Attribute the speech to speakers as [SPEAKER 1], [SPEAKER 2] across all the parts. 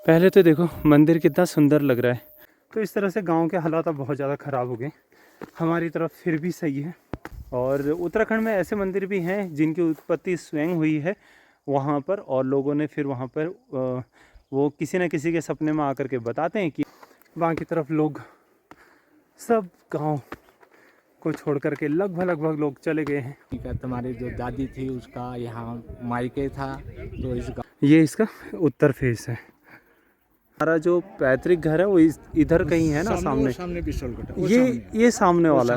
[SPEAKER 1] पहले तो देखो मंदिर कितना सुंदर लग रहा है। तो इस तरह से गांव के हालात अब बहुत ज़्यादा ख़राब हो गए। हमारी तरफ फिर भी सही है। और उत्तराखंड में ऐसे मंदिर भी हैं जिनकी उत्पत्ति स्वयं हुई है वहाँ पर, और लोगों ने फिर वहाँ पर वो किसी न किसी के सपने में आकर के बताते हैं कि वहाँ की तरफ लोग सब गांव को छोड़ करके लगभग लोग चले गए हैं।
[SPEAKER 2] तुम्हारी जो दादी थी उसका यहाँ मायके था, तो इस
[SPEAKER 1] ये इसका उत्तर फेस है। हमारा जो पैतृक घर है वो इधर कहीं है ना, सामने
[SPEAKER 2] सामने बिशोलगढ़,
[SPEAKER 1] ये सामने वाला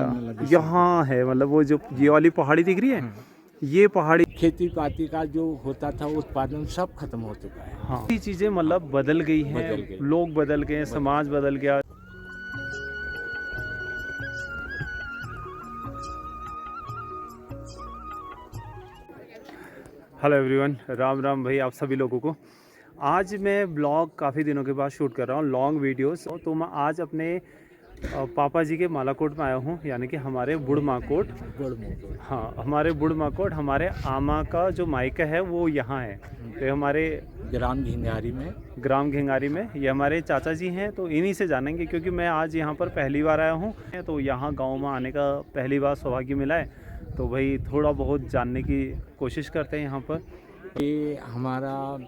[SPEAKER 1] यहाँ है। मतलब वो जो ये वाली पहाड़ी दिख रही है, ये पहाड़ी
[SPEAKER 2] खेती पाती का जो होता था उत्पादन सब खत्म हो चुका है।
[SPEAKER 1] हाँ, ये चीज़ें मतलब बदल गई हैं, लोग बदल गए, समाज बदल गया। हेलो एवरीवन, राम राम भाई आप सभी लोगों को। आज मैं ब्लॉग काफ़ी दिनों के बाद शूट कर रहा हूँ, लॉन्ग वीडियोस। तो मैं आज अपने पापा जी के मालाकोट में आया हूँ, यानी कि हमारे बुढ़माकोट। हाँ, हमारे बुढ़माकोट, हमारे आमा का जो मायका है वो यहाँ है। तो हमारे
[SPEAKER 2] ग्राम घिंगारी में
[SPEAKER 1] ये हमारे चाचा जी हैं, तो इन्हीं से जानेंगे। क्योंकि मैं आज यहाँ पर पहली बार आया हूँ, तो यहाँ गाँव में आने का पहली बार सौभाग्य मिला है। तो भाई थोड़ा बहुत जानने की कोशिश करते हैं यहाँ पर।
[SPEAKER 2] ये हमारा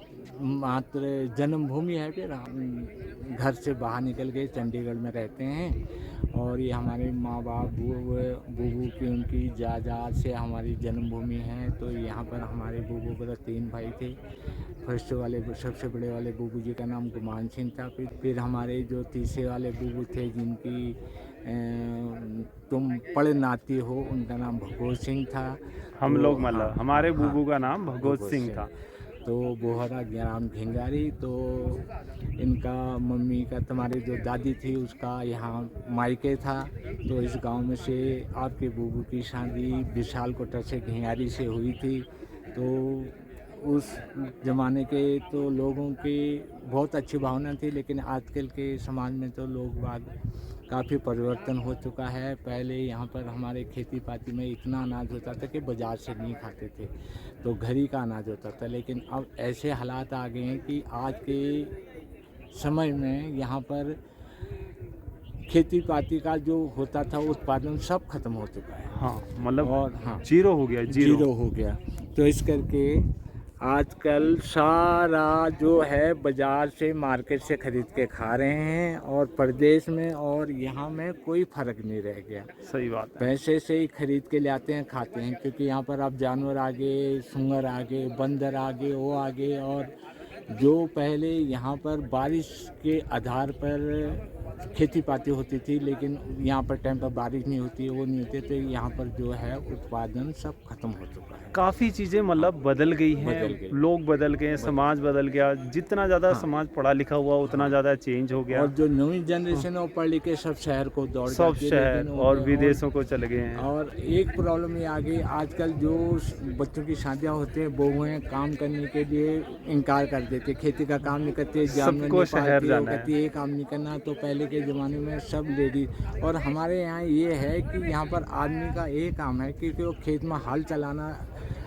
[SPEAKER 2] मात्र जन्मभूमि है। फिर हम घर से बाहर निकल के चंडीगढ़ में रहते हैं, और ये हमारे माँ बाप बूबू की उनकी जायदाद से हमारी जन्मभूमि है। तो यहाँ पर हमारे बूबू पर 3 भाई थे। फर्स्ट वाले सबसे बड़े वाले बूबू जी का नाम गुमान सिंह था। फिर हमारे जो तीसरे वाले बूबू थे जिनकी तुम पढ़ नाती हो, उनका नाम भगवत सिंह था।
[SPEAKER 1] हम
[SPEAKER 2] तो
[SPEAKER 1] लोग मतलब हमारे बूबू का नाम भगवत सिंह था।
[SPEAKER 2] तो बोहरा ग्राम घिंगारी। तो इनका मम्मी का, तुम्हारी जो दादी थी उसका यहाँ मायके था। तो इस गांव में से आपके बूबू की शादी विशाल कोटा से घिंगारी से हुई थी। तो उस ज़माने के तो लोगों की बहुत अच्छी भावना थी, लेकिन आजकल के समाज में तो लोग बाग काफ़ी परिवर्तन हो चुका है। पहले यहाँ पर हमारे खेती पाती में इतना अनाज होता था कि बाज़ार से नहीं खाते थे, तो घर ही का अनाज होता था। लेकिन अब ऐसे हालात आ गए हैं कि आज के समय में यहाँ पर खेती पाती का जो होता था उत्पादन सब खत्म हो चुका है।
[SPEAKER 1] हाँ, मतलब
[SPEAKER 2] और हाँ,
[SPEAKER 1] जीरो हो गया,
[SPEAKER 2] जीरो हो गया। तो इस करके आजकल सारा जो है बाज़ार से, मार्केट से ख़रीद के खा रहे हैं, और प्रदेश में और यहाँ में कोई फ़र्क नहीं रह गया।
[SPEAKER 1] सही बात है।
[SPEAKER 2] पैसे से ही खरीद के लाते हैं, खाते हैं। क्योंकि यहाँ पर अब जानवर आ गए, सूअर आ गए, बंदर आ गए, वो आ गए। और जो पहले यहाँ पर बारिश के आधार पर खेती पाती होती थी, लेकिन यहाँ पर टाइम पर बारिश नहीं होती, वो नहीं होती, तो यहाँ पर जो है उत्पादन सब खत्म हो चुका है।
[SPEAKER 1] काफ़ी चीज़ें मतलब बदल गई हैं, लोग बदल गए, समाज बदल गया। जितना ज़्यादा समाज पढ़ा लिखा हुआ उतना ज़्यादा चेंज हो गया।
[SPEAKER 2] और जो नई जनरेशन है पढ़ लिख के सब शहर को दौड़
[SPEAKER 1] सब शहर और विदेशों को चले गए हैं।
[SPEAKER 2] और एक प्रॉब्लम ये आ गई, आजकल जो बच्चों की शादियाँ होती हैं, बहुएं काम करने के लिए इनकार कर देते, खेती का काम नहीं करते,
[SPEAKER 1] सबको शहर जाना है,
[SPEAKER 2] ये काम नहीं करना। तो पहले के ज़माने में सब लेडीज, और हमारे यहाँ ये है कि यहाँ पर आदमी का एक काम है क्योंकि वो खेत में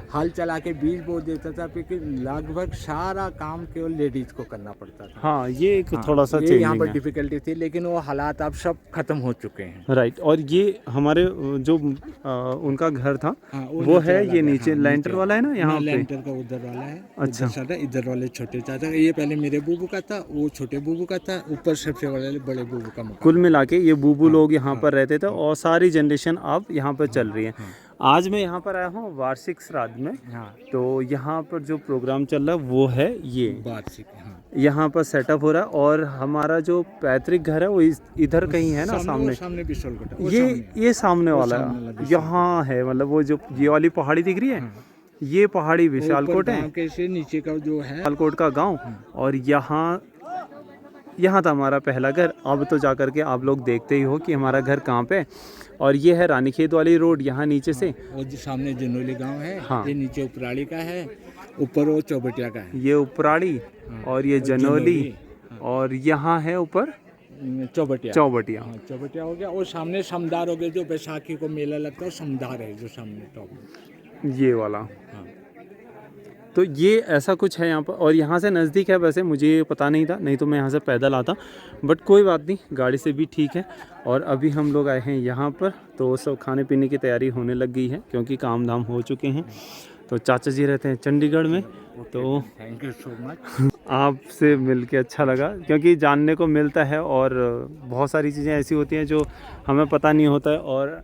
[SPEAKER 2] हल चला के बीज बो देता था, क्योंकि लगभग सारा काम केवल लेडीज को करना पड़ता था।
[SPEAKER 1] हाँ, ये एक थोड़ा सा
[SPEAKER 2] ये यहाँ पर डिफिकल्टी थी, लेकिन वो हालात अब सब खत्म हो चुके हैं।
[SPEAKER 1] राइट। और ये हमारे जो उनका घर था, वो है ये नीचे लेंटर वाला है ना, यहाँ पे
[SPEAKER 2] लेंटर का उधर वाला है।
[SPEAKER 1] अच्छा,
[SPEAKER 2] इधर वाले छोटे चाचा, ये पहले मेरे बूबू का था, वो छोटे बूबू का था, ऊपर सबसे वाले बड़े बूबू का मकान।
[SPEAKER 1] कुल मिला के ये बूबू लोग यहाँ पर रहते थे, और सारी जनरेशन अब यहाँ पर चल रही है। आज मैं यहाँ पर आया हूँ वार्षिक श्राद्ध में। तो यहाँ पर जो प्रोग्राम चल रहा है वो है ये
[SPEAKER 2] वार्षिक,
[SPEAKER 1] यहाँ पर सेटअप हो रहा है। और हमारा जो पैतृक घर है वो इधर कहीं है ना, सामने
[SPEAKER 2] बिशोलगढ़,
[SPEAKER 1] ये सामने वाला यहाँ है। मतलब वो जो ये वाली पहाड़ी दिख रही है, ये पहाड़ी विशालकोट है,
[SPEAKER 2] नीचे का जो है
[SPEAKER 1] विशालकोट का गाँव। और यहाँ था हमारा पहला घर। अब तो जाकर के आप लोग देखते ही हो कि हमारा घर कहाँ पे। और ये है रानीखेत वाली रोड, यहाँ नीचे से।
[SPEAKER 2] और जो सामने जनोली गांव है, ये नीचे उपराड़ी का है, ऊपर वो चौबटिया का है।
[SPEAKER 1] ये उपराड़ी और ये जनोली, और यहाँ है ऊपर चौबटिया
[SPEAKER 2] हो गया। और सामने समदार हो गया, जो बैसाखी को मेला लगता है, समदार है जो सामने टॉप,
[SPEAKER 1] ये वाला। तो ये ऐसा कुछ है यहाँ पर। और यहाँ से नज़दीक है, वैसे मुझे पता नहीं था, नहीं तो मैं यहाँ से पैदल आता, बट कोई बात नहीं, गाड़ी से भी ठीक है। और अभी हम लोग आए हैं यहाँ पर, तो सब खाने पीने की तैयारी होने लग गई है क्योंकि काम धाम हो चुके हैं। तो चाचा जी रहते हैं चंडीगढ़ में। तो
[SPEAKER 2] थैंक यू सो मच।
[SPEAKER 1] आपसे मिलके अच्छा लगा क्योंकि जानने को मिलता है और बहुत सारी चीज़ें ऐसी होती हैं जो हमें पता नहीं होता है, और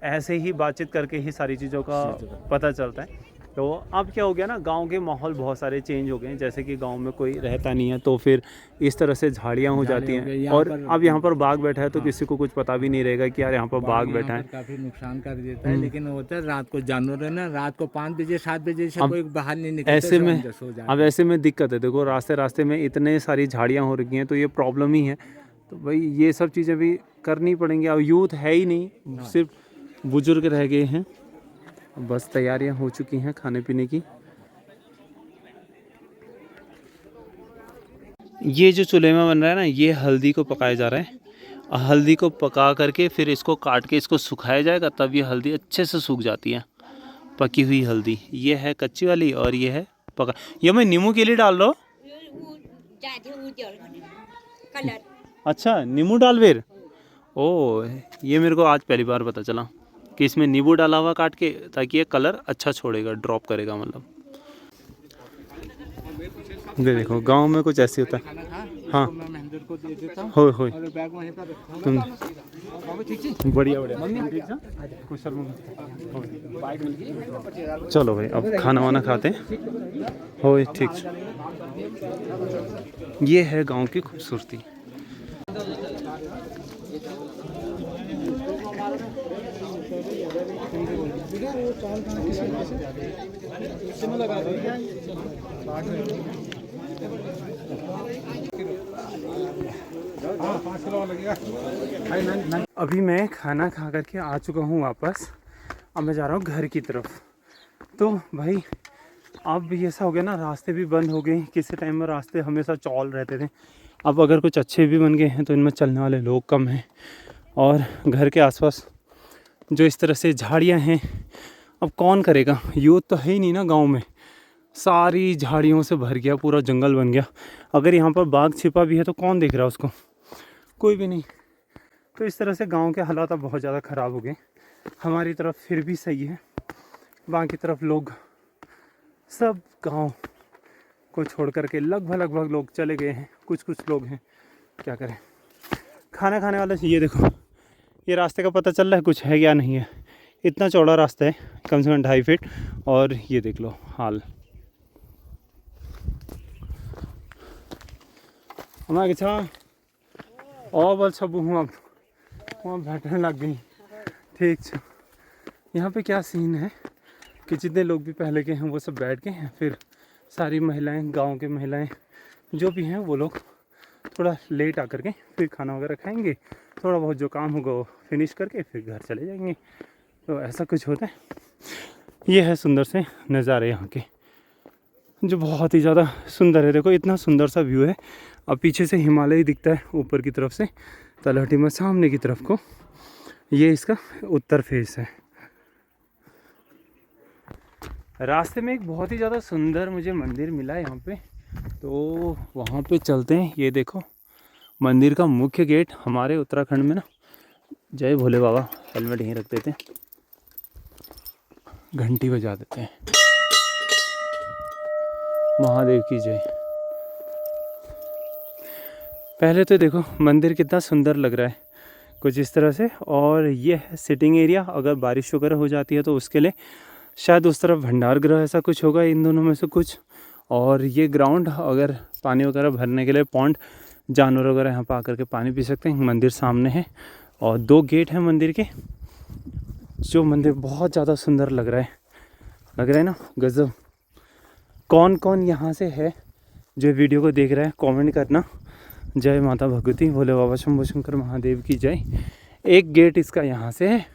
[SPEAKER 1] ऐसे ही बातचीत करके ही सारी चीज़ों का पता चलता है। तो अब क्या हो गया ना, गांव के माहौल बहुत सारे चेंज हो गए हैं। जैसे कि गांव में कोई रहता नहीं है तो फिर इस तरह से झाड़ियाँ हो जाती हैं, और अब यहाँ पर बाघ बैठा है तो किसी को कुछ पता भी नहीं रहेगा कि यार यहाँ पर बाघ बैठा है।
[SPEAKER 2] काफी नुकसान कर देता है, लेकिन होता है रात को जानवर है ना, रात को 5 बजे 7 बजे से कोई बाहर नहीं निकलता।
[SPEAKER 1] ऐसे में अब ऐसे में दिक्कत है। देखो रास्ते में इतने सारी झाड़ियाँ हो रखी हैं तो ये प्रॉब्लम ही है। तो भाई ये सब चीज़ें भी करनी पड़ेंगी। अब यूथ है ही नहीं, सिर्फ बुजुर्ग रह गए हैं। बस तैयारियां हो चुकी हैं खाने पीने की। ये जो चूल्हे में बन रहा है ना, ये हल्दी को पकाया जा रहा है। हल्दी को पका करके फिर इसको काट के इसको सुखाया जाएगा, तब ये हल्दी अच्छे से सूख जाती है, पकी हुई हल्दी। ये है कच्ची वाली और ये है पका। ये मैं नींबू के लिए डाल रहा हूँ। अच्छा, नींबू डाल फिर। ओ, ये मेरे को आज पहली बार पता चला कि इसमें नींबू डाला हुआ काट के, ताकि ये कलर अच्छा छोड़ेगा, ड्रॉप करेगा मतलब। ये देखो गांव में कुछ ऐसे होता है। हाँ हो तुम बढ़िया चलो भाई, अब खाना वाना खाते हैं। हो ठीक। ये है गांव की खूबसूरती। अभी मैं खाना खा करके आ चुका हूँ वापस। अब मैं जा रहा हूँ घर की तरफ। तो भाई अब ये ऐसा हो गया ना, रास्ते भी बंद हो गए। किसी टाइम में रास्ते हमेशा चौल रहते थे, अब अगर कुछ अच्छे भी बन गए हैं तो इनमें चलने वाले लोग कम हैं। और घर के आसपास जो इस तरह से झाड़ियाँ हैं, अब कौन करेगा, यूथ तो है ही नहीं ना गांव में। सारी झाड़ियों से भर गया, पूरा जंगल बन गया। अगर यहाँ पर बाघ छिपा भी है तो कौन देख रहा है उसको, कोई भी नहीं। तो इस तरह से गांव के हालात अब बहुत ज़्यादा ख़राब हो गए। हमारी तरफ फिर भी सही है, बाकी तरफ लोग सब गांव को छोड़ करके लगभग लोग चले गए हैं। कुछ लोग हैं, क्या करें। खाना खाने वाला ये देखो, ये रास्ते का पता चल रहा है कुछ है या नहीं है। इतना चौड़ा रास्ता है, कम से कम 2.5 फीट। और ये देख लो हाल। हमारे अच्छा और बल सब हूँ, अब वहाँ बैठने लग गई। ठीक है, यहाँ पे क्या सीन है कि जितने लोग भी पहले के हैं वो सब बैठ गए हैं। फिर सारी महिलाएं, गांव के महिलाएं जो भी हैं, वो लोग थोड़ा लेट आकर के फिर खाना वगैरह खाएंगे, थोड़ा बहुत जो काम होगा वो फिनिश करके फिर घर चले जाएंगे। तो ऐसा कुछ होता है। ये है सुंदर से नज़ारे यहाँ के, जो बहुत ही ज़्यादा सुंदर है। देखो इतना सुंदर सा व्यू है। अब पीछे से हिमालय दिखता है ऊपर की तरफ से, तलहटी में सामने की तरफ को। ये इसका उत्तर फेस है। रास्ते में एक बहुत ही ज़्यादा सुंदर मुझे मंदिर मिला यहाँ पे, तो वहाँ पे चलते हैं। ये देखो मंदिर का मुख्य गेट। हमारे उत्तराखंड में ना, जय भोले बाबा, हेलमेट यहीं रख देते हैं, घंटी बजा देते हैं, महादेव की जय। पहले तो देखो मंदिर कितना सुंदर लग रहा है, कुछ इस तरह से। और ये है सिटिंग एरिया, अगर बारिश वगैरह हो जाती है तो उसके लिए शायद उस तरफ भंडार गृह ऐसा कुछ होगा, इन दोनों में से कुछ। और ये ग्राउंड, अगर पानी वगैरह भरने के लिए पॉन्ड, जानवर वगैरह यहाँ पर आकर के पानी पी सकते हैं। मंदिर सामने है और 2 गेट हैं मंदिर के। जो मंदिर बहुत ज़्यादा सुंदर लग रहा है ना, गज़ब। कौन कौन यहाँ से है जो वीडियो को देख रहा है, कमेंट करना। जय माता भगवती, भोले बाबा शंभो शंकर महादेव की जय। एक गेट इसका यहाँ से है,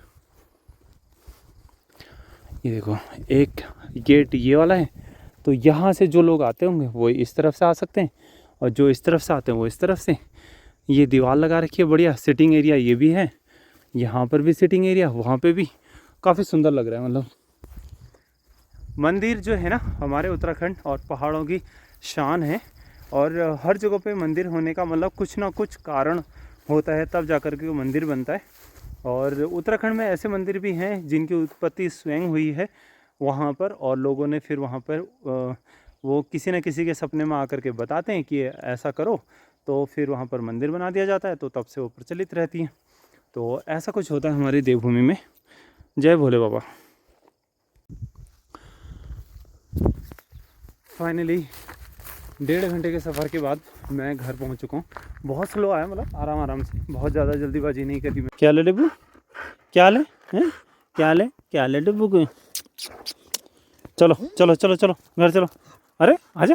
[SPEAKER 1] ये देखो एक गेट ये वाला है। तो यहाँ से जो लोग आते होंगे वो इस तरफ से आ सकते हैं, और जो इस तरफ से आते हैं वो इस तरफ से। ये दीवार लगा रखी है बढ़िया। सिटिंग एरिया ये भी है, यहाँ पर भी सिटिंग एरिया, वहाँ पे भी। काफ़ी सुंदर लग रहा है, मतलब मंदिर जो है ना हमारे उत्तराखंड और पहाड़ों की शान है। और हर जगह पे मंदिर होने का मतलब कुछ ना कुछ कारण होता है, तब जाकर के वो मंदिर बनता है। और उत्तराखंड में ऐसे मंदिर भी हैं जिनकी उत्पत्ति स्वयं हुई है वहाँ पर, और लोगों ने फिर वहाँ पर वो किसी न किसी के सपने में आकर के बताते हैं कि ऐसा करो, तो फिर वहाँ पर मंदिर बना दिया जाता है, तो तब से वो प्रचलित रहती हैं। तो ऐसा कुछ होता है हमारी देवभूमि में। जय भोले बाबा। फाइनली 1.5 घंटे के सफ़र के बाद मैं घर पहुंच चुका हूँ। बहुत स्लो आया, मतलब आराम आराम से, बहुत ज़्यादा जल्दीबाजी नहीं करी मैं। क्या ले डिब्बू, क्या ले हैं, क्या ले डिब्बू को। चलो चलो चलो चलो घर चलो। अरे आजा।